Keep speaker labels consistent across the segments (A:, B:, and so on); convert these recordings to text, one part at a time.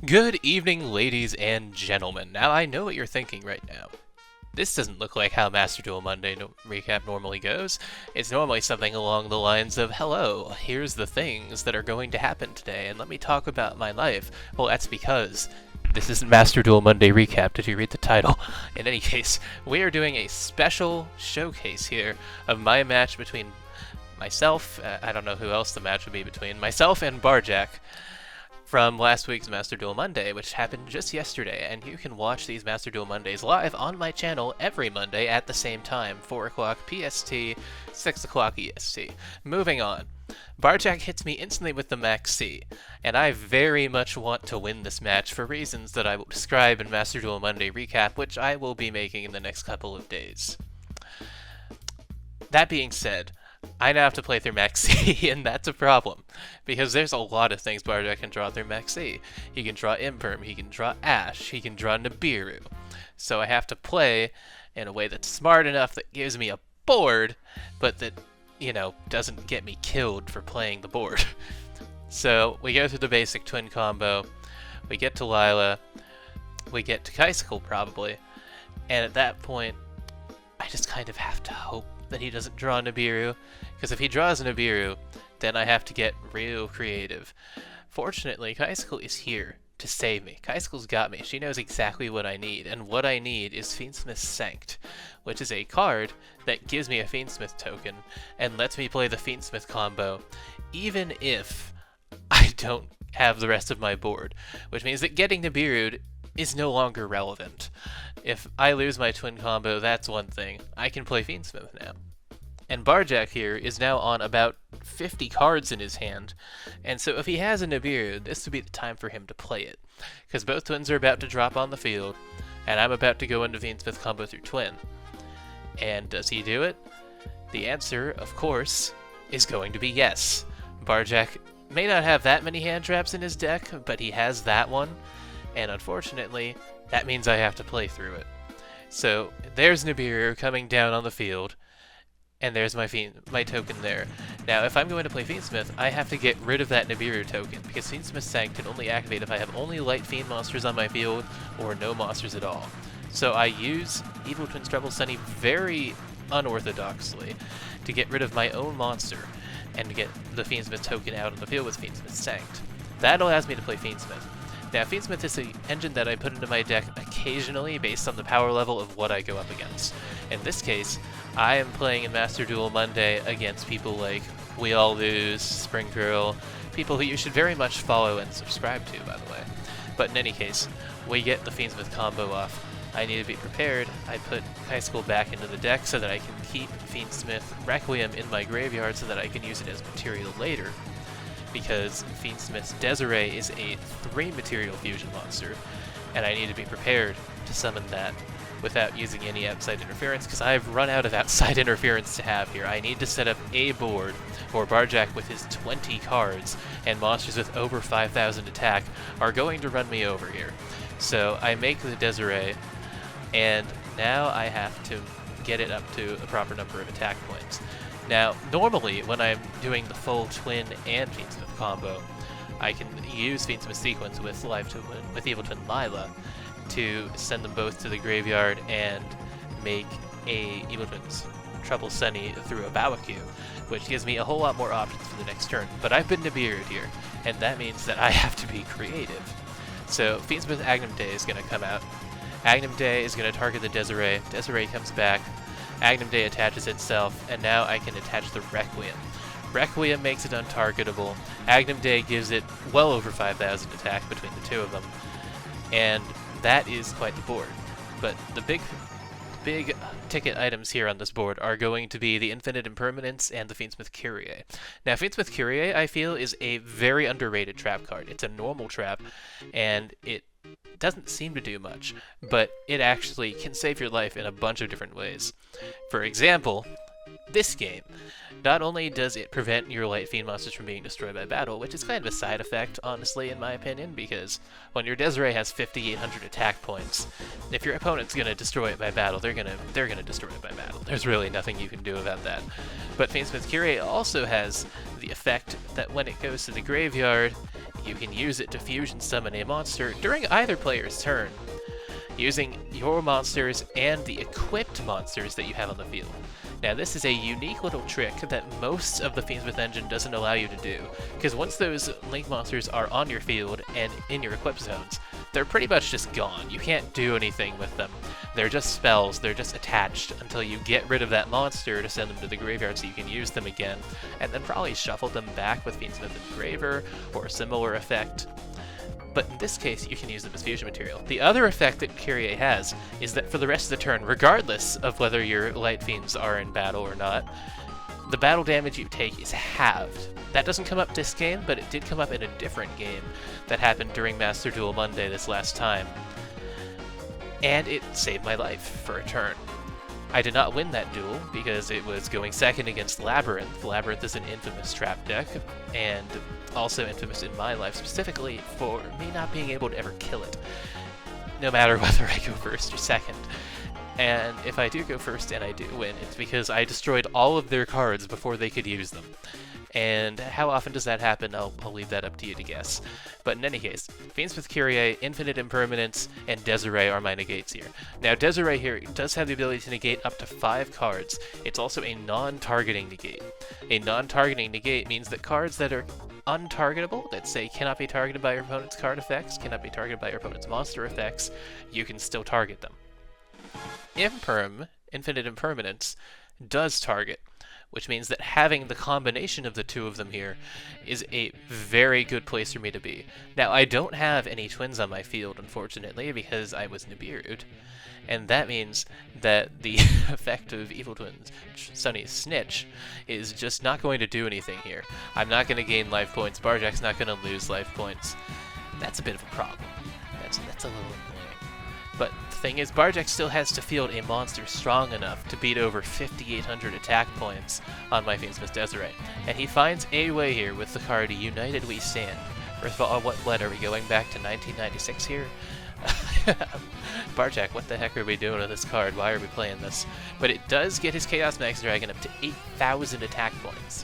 A: Good evening, ladies and gentlemen. Now, I know what you're thinking right now. This doesn't look like how Master Duel Monday recap normally goes. It's normally something along the lines of, hello, here's the things that are going to happen today, and let me talk about my life. Well, that's because this isn't Master Duel Monday recap. Did you read the title? In any case, we are doing a special showcase here of my match between myself, I don't know who else the match would be between, myself and Barjack, from last week's Master Duel Monday, which happened just yesterday, and you can watch these Master Duel Mondays live on my channel every Monday at the same time, 4 o'clock PST, 6 o'clock EST. Moving on. Barjack hits me instantly with the Maxx, and I very much want to win this match for reasons that I will describe in Master Duel Monday recap, which I will be making in the next couple of days. That being said, I now have to play through Maxx, and that's a problem, because there's a lot of things Barjack can draw through Maxx. He can draw Imperm, he can draw Ash, he can draw Nibiru. So I have to play in a way that's smart enough that gives me a board, but that, doesn't get me killed for playing the board. So we go through the basic twin combo, we get to Lila, we get to Kai'Sicle probably, and at that point, I just kind of have to hope that he doesn't draw Nibiru, because if he draws Nibiru, then I have to get real creative. Fortunately, Kai'Sicle is here to save me. Kai'Sicle's got me. She knows exactly what I need, and what I need is Fiendsmith's Sanct, which is a card that gives me a Fiendsmith token and lets me play the Fiendsmith combo, even if I don't have the rest of my board, which means that getting Nibiru is no longer relevant. If I lose my twin combo, that's one thing. I can play Fiendsmith now. And Barjack here is now on about 50 cards in his hand, and so if he has a Nibiru, this would be the time for him to play it, because both twins are about to drop on the field, and I'm about to go into Fiendsmith combo through twin. And does he do it? The answer, of course, is going to be yes. Barjack may not have that many hand traps in his deck, but he has that one, and unfortunately, that means I have to play through it. So there's Nibiru coming down on the field, and there's my token there. Now, if I'm going to play Fiendsmith, I have to get rid of that Nibiru token, because Fiendsmith's Sanct can only activate if I have only light Fiend monsters on my field, or no monsters at all. So I use Evil Twin's Trouble Sunny very unorthodoxly to get rid of my own monster, and to get the Fiendsmith token out on the field with Fiendsmith's Sanct. That allows me to play Fiendsmith. Now, Fiendsmith is an engine that I put into my deck occasionally based on the power level of what I go up against. In this case, I am playing in Master Duel Monday against people like We All Lose, Spring Girl, people who you should very much follow and subscribe to, by the way. But in any case, we get the Fiendsmith combo off. I need to be prepared. I put Kai'Sicle back into the deck so that I can keep Fiendsmith Requiem in my graveyard so that I can use it as material later, because Fiendsmith's Desiree is a 3-material fusion monster, and I need to be prepared to summon that without using any outside interference, because I've run out of outside interference to have here. I need to set up a board, or Barjack with his 20 cards and monsters with over 5,000 attack are going to run me over here. So I make the Desiree, and now I have to get it up to a proper number of attack points. Now, normally, when I'm doing the full Twin and Fiendsmith combo, I can use Fiendsmith Sequence with Evil Twin Lila to send them both to the graveyard and make a Evil Twin's Trouble Sunny through a Bawaku, which gives me a whole lot more options for the next turn. But I've been Nibiru'd here, and that means that I have to be creative. So Fiendsmith Agnum Day is going to come out. Agnum Day is going to target the Desiree. Desiree comes back. Agnum Day attaches itself, and now I can attach the Requiem. Requiem makes it untargetable. Agnum Day gives it well over 5,000 attack between the two of them, and that is quite the board. But the big ticket items here on this board are going to be the Infinite Impermanence and the Fiendsmith Kyrie. Now, Fiendsmith Kyrie, I feel, is a very underrated trap card. It's a normal trap, and it doesn't seem to do much, but it actually can save your life in a bunch of different ways. For example, this game. Not only does it prevent your light fiend monsters from being destroyed by battle, which is kind of a side effect, honestly, in my opinion, because when your Desiree has 5,800 attack points, if your opponent's gonna destroy it by battle, they're gonna destroy it by battle. There's really nothing you can do about that. But Fiendsmith Kyrie also has the effect that when it goes to the graveyard, you can use it to fusion summon a monster during either player's turn, using your monsters and the equipped monsters that you have on the field. Now this is a unique little trick that most of the Fiendsmith engine doesn't allow you to do, because once those Link monsters are on your field and in your equip zones, they're pretty much just gone. You can't do anything with them. They're just spells, they're just attached until you get rid of that monster to send them to the graveyard so you can use them again, and then probably shuffle them back with Fiendsmith Engraver or a similar effect. But in this case, you can use them as fusion material. The other effect that Kyrie has is that for the rest of the turn, regardless of whether your Light Fiends are in battle or not, the battle damage you take is halved. That doesn't come up this game, but it did come up in a different game that happened during Master Duel Monday this last time. And it saved my life for a turn. I did not win that duel because it was going second against Labyrinth. Labyrinth is an infamous trap deck, and also infamous in my life specifically for me not being able to ever kill it, no matter whether I go first or second. And if I do go first and I do win, it's because I destroyed all of their cards before they could use them. And how often does that happen? I'll leave that up to you to guess. But in any case, Fiendsmith Kyrie, Infinite Impermanence, and Desiree are my negates here. Now Desiree here does have the ability to negate up to 5 cards. It's also a non-targeting negate. A non-targeting negate means that cards that are untargetable, that say cannot be targeted by your opponent's card effects, cannot be targeted by your opponent's monster effects, you can still target them. Imperm, Infinite Impermanence, does target, which means that having the combination of the two of them here is a very good place for me to be. Now, I don't have any twins on my field, unfortunately, because I was Nibiru'd, and that means that the effect of Evil Twins, Sunny's Snitch, is just not going to do anything here. I'm not going to gain life points, Barjak's not going to lose life points. That's a bit of a problem. That's a little annoying. But the thing is, Barjak still has to field a monster strong enough to beat over 5,800 attack points on my Fiendsmith Desiree. And he finds a way here with the card United We Stand. First of all, what are we going back to 1996 here? Barjak, what the heck are we doing with this card? Why are we playing this? But it does get his Chaos Max Dragon up to 8,000 attack points.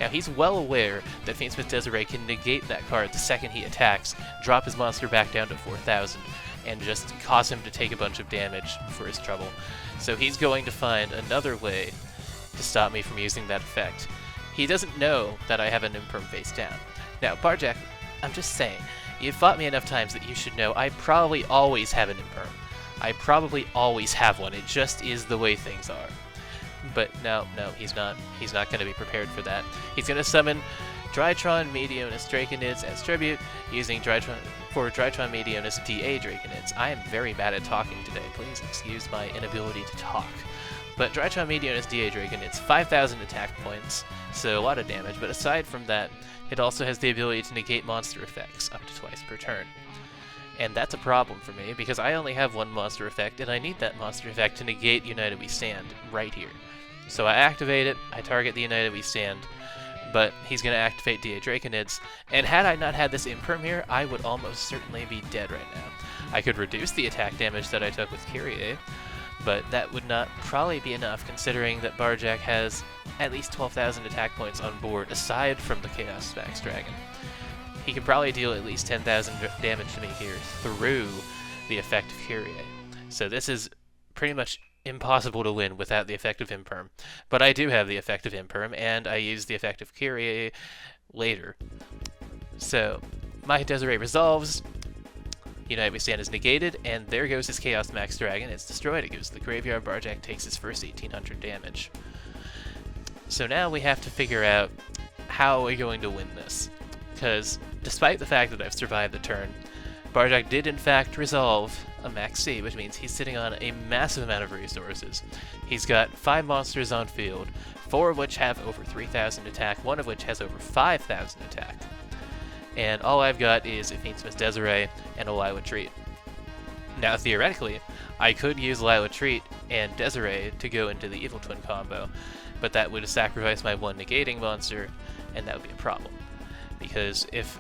A: Now, he's well aware that Fiendsmith Desiree can negate that card the second he attacks, drop his monster back down to 4,000, and just cause him to take a bunch of damage for his trouble. So he's going to find another way to stop me from using that effect. He doesn't know that I have an Imperm face down. Now, Barjak, I'm just saying, you've fought me enough times that you should know I probably always have an Imperm. I probably always have one. It just is the way things are. But no, he's not. He's not going to be prepared for that. He's going to summon Drytron Meteonis Draconids as tribute, using Drytron Meteonis DA Draconids. I am very bad at talking today. Please excuse my inability to talk. But Drytron Meteonis DA Draconids, 5,000 attack points, so a lot of damage. But aside from that, it also has the ability to negate monster effects up to twice per turn. And that's a problem for me, because I only have one monster effect, and I need that monster effect to negate United We Stand right here. So I activate it, I target the United We Stand, but he's going to activate DA Draconids, and had I not had this Imperm here, I would almost certainly be dead right now. I could reduce the attack damage that I took with Kyrie, but that would not probably be enough, considering that Barjak has at least 12,000 attack points on board, aside from the Chaos Max Dragon. He could probably deal at least 10,000 damage to me here through the effect of Kyrie. So this is pretty much impossible to win without the effect of Imperm. But I do have the effect of Imperm, and I use the effect of Kyrie later. So my Desiree resolves, United We Stand is negated, and there goes his Chaos Max Dragon. It's destroyed. It goes to the graveyard. Barjak takes his first 1,800 damage. So now we have to figure out how we're going to win this. Because despite the fact that I've survived the turn, Barjak did in fact resolve a Maxx C, which means he's sitting on a massive amount of resources. He's got 5 monsters on field, 4 of which have over 3,000 attack, 1 of which has over 5,000 attack. And all I've got is a Fiendsmith Desiree and a Lila Treat. Now theoretically, I could use Lila Treat and Desiree to go into the Evil Twin combo, but that would sacrifice my one negating monster, and that would be a problem. Because if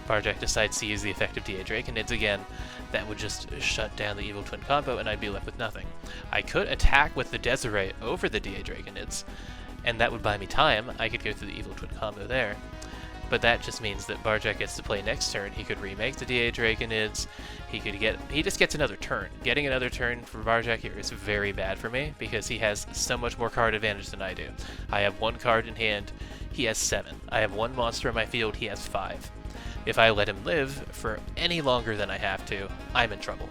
A: Barjak decides to use the effect of DA Draconids again, that would just shut down the Evil Twin combo and I'd be left with nothing. I could attack with the Desiree over the DA Draconids, and that would buy me time. I could go through the Evil Twin combo there. but that just means that Barjack gets to play next turn. He could remake the DA Draconids. He just gets another turn. Getting another turn for Barjack here is very bad for me because he has so much more card advantage than I do. I have 1 card in hand, he has 7. I have 1 monster in my field, he has 5. If I let him live for any longer than I have to, I'm in trouble.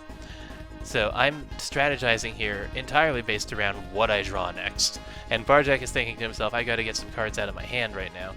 A: So I'm strategizing here entirely based around what I draw next. And Barjack is thinking to himself, I gotta get some cards out of my hand right now.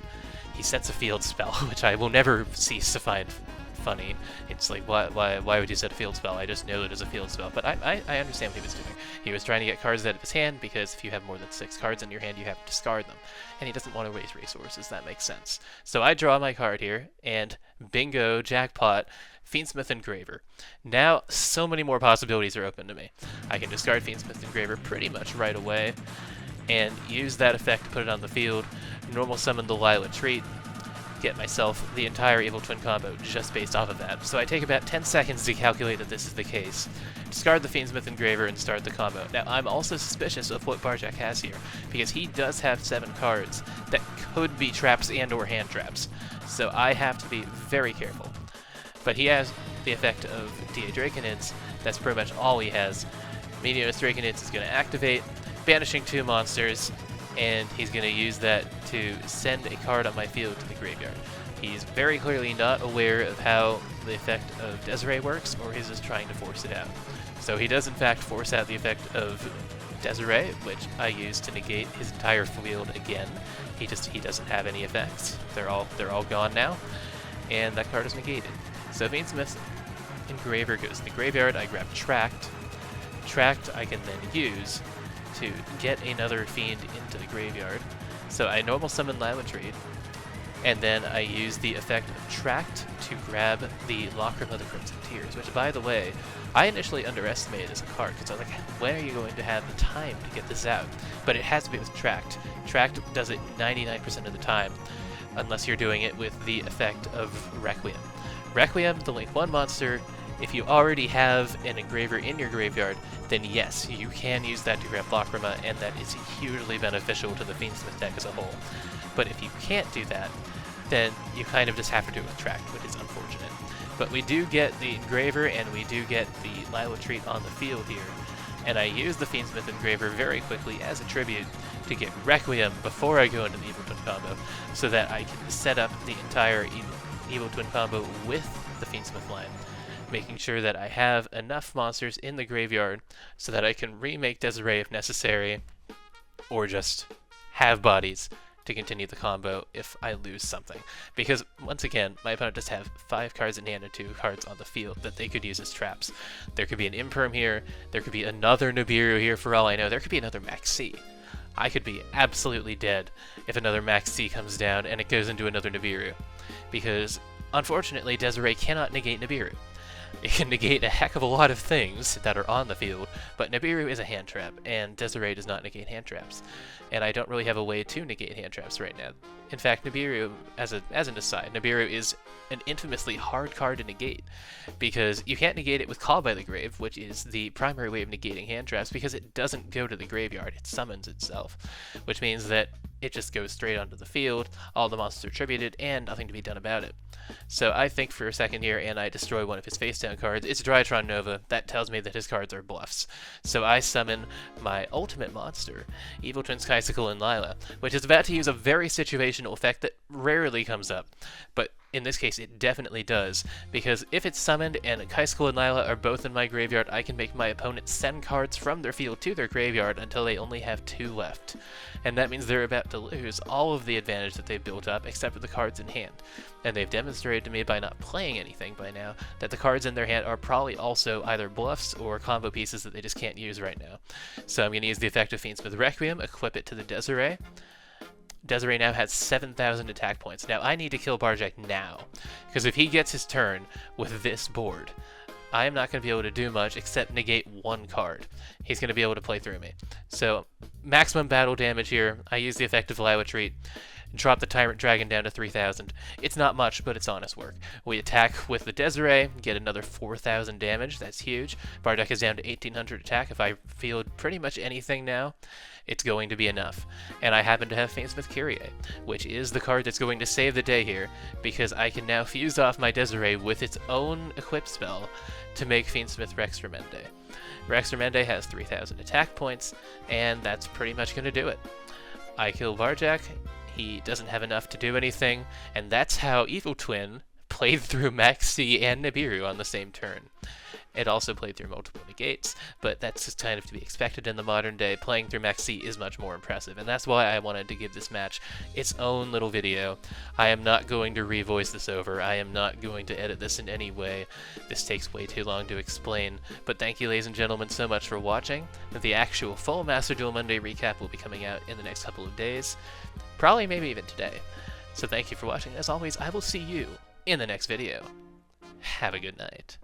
A: He sets a field spell, which I will never cease to find funny. It's like, why would you set a field spell? I just know it is a field spell. But I understand what he was doing. He was trying to get cards out of his hand because if you have more than 6 cards in your hand, you have to discard them. And he doesn't want to waste resources. That makes sense. So I draw my card here, and bingo, jackpot, Fiendsmith Engraver. Now, so many more possibilities are open to me. I can discard Fiendsmith Engraver pretty much right away, and use that effect to put it on the field, normal summon the Lila Treat, get myself the entire Evil Twin combo just based off of that. So I take about 10 seconds to calculate that this is the case. Discard the Fiendsmith Engraver and start the combo. Now, I'm also suspicious of what Barjack has here, because he does have 7 cards that could be traps and or hand traps. So I have to be very careful. But he has the effect of DA Draconids. That's pretty much all he has. Meteorus Draconids is going to activate, banishing 2 monsters, and he's going to use that to send a card on my field to the graveyard. He's very clearly not aware of how the effect of Desiree works, or he's just trying to force it out. So he does in fact force out the effect of Desiree, which I use to negate his entire field again. He doesn't have any effects. They're all gone now, and that card is negated. So Fiendsmith Engraver goes to the graveyard. I grab Tract. Tract I can then use to get another fiend into the graveyard. So I normal summon Lalatrade, and then I use the effect of Tract to grab the Lacrima of the Crimson Tears, which, by the way, I initially underestimated as a card, because I was like, when are you going to have the time to get this out? But it has to be with Tract. Tract does it 99% of the time, unless you're doing it with the effect of Requiem. Requiem, the Link 1 monster, if you already have an Engraver in your graveyard, then yes, you can use that to grab Lacrima, and that is hugely beneficial to the Fiendsmith deck as a whole. But if you can't do that, then you kind of just have to do it with Tract, which is unfortunate. But we do get the Engraver, and we do get the Lila Treat on the field here, and I use the Fiendsmith Engraver very quickly as a tribute to get Requiem before I go into the Evil Twin combo, so that I can set up the entire Evil Twin combo with the Fiendsmith line, making sure that I have enough monsters in the graveyard so that I can remake Desiree if necessary, or just have bodies to continue the combo if I lose something. Because, once again, my opponent just have 5 cards in hand and 2 cards on the field that they could use as traps. There could be an Imperm here, there could be another Nibiru here for all I know, there could be another Maxx. I could be absolutely dead if another Maxx comes down and it goes into another Nibiru. Because, unfortunately, Desiree cannot negate Nibiru. It can negate a heck of a lot of things that are on the field, but Nibiru is a hand trap, and Desiree does not negate hand traps. And I don't really have a way to negate hand traps right now. In fact, Nibiru, as an aside, Nibiru is an infamously hard card to negate, because you can't negate it with Call by the Grave, which is the primary way of negating hand traps, because it doesn't go to the graveyard, it summons itself, which means that it just goes straight onto the field, all the monsters are tributed, and nothing to be done about it. So I think for a second here, and I destroy one of his face-down cards. It's Drytron Nova. That tells me that his cards are bluffs. So I summon my ultimate monster, Evil Twin Skysicle and Lila, which is about to use a very situational effect that rarely comes up. But in this case, it definitely does, because if it's summoned and Skysicle and Lila are both in my graveyard, I can make my opponent send cards from their field to their graveyard until they only have 2 left. And that means they're about to lose all of the advantage that they've built up, except for the cards in hand. And they've demonstrated to me by not playing anything by now, that the cards in their hand are probably also either bluffs or combo pieces that they just can't use right now. So I'm going to use the effect of Fiendsmith Requiem, equip it to the Desiree. Desiree now has 7,000 attack points. Now I need to kill Barjack now, because if he gets his turn with this board, I am not going to be able to do much except negate 1 card. He's going to be able to play through me. So maximum battle damage here. I use the effective Laiwa treat. Drop the Tyrant Dragon down to 3,000. It's not much, but it's honest work. We attack with the Desiree, get another 4,000 damage. That's huge. Bardock is down to 1,800 attack. If I field pretty much anything now, it's going to be enough. And I happen to have Fiendsmith Kyrie, which is the card that's going to save the day here, because I can now fuse off my Desiree with its own equip spell to make Fiendsmith Rex Remende. Rex Remende has 3,000 attack points, and that's pretty much going to do it. I kill Barjack. He doesn't have enough to do anything, and that's how Evil Twin played through Maxx C and Nibiru on the same turn. It also played through multiple negates, but that's just kind of to be expected in the modern day. Playing through Maxx C is much more impressive, and that's why I wanted to give this match its own little video. I am not going to revoice this over. I am not going to edit this in any way. This takes way too long to explain, but thank you, ladies and gentlemen, so much for watching. The actual full Master Duel Monday recap will be coming out in the next couple of days. Probably maybe even today. So thank you for watching. As always, I will see you in the next video. Have a good night.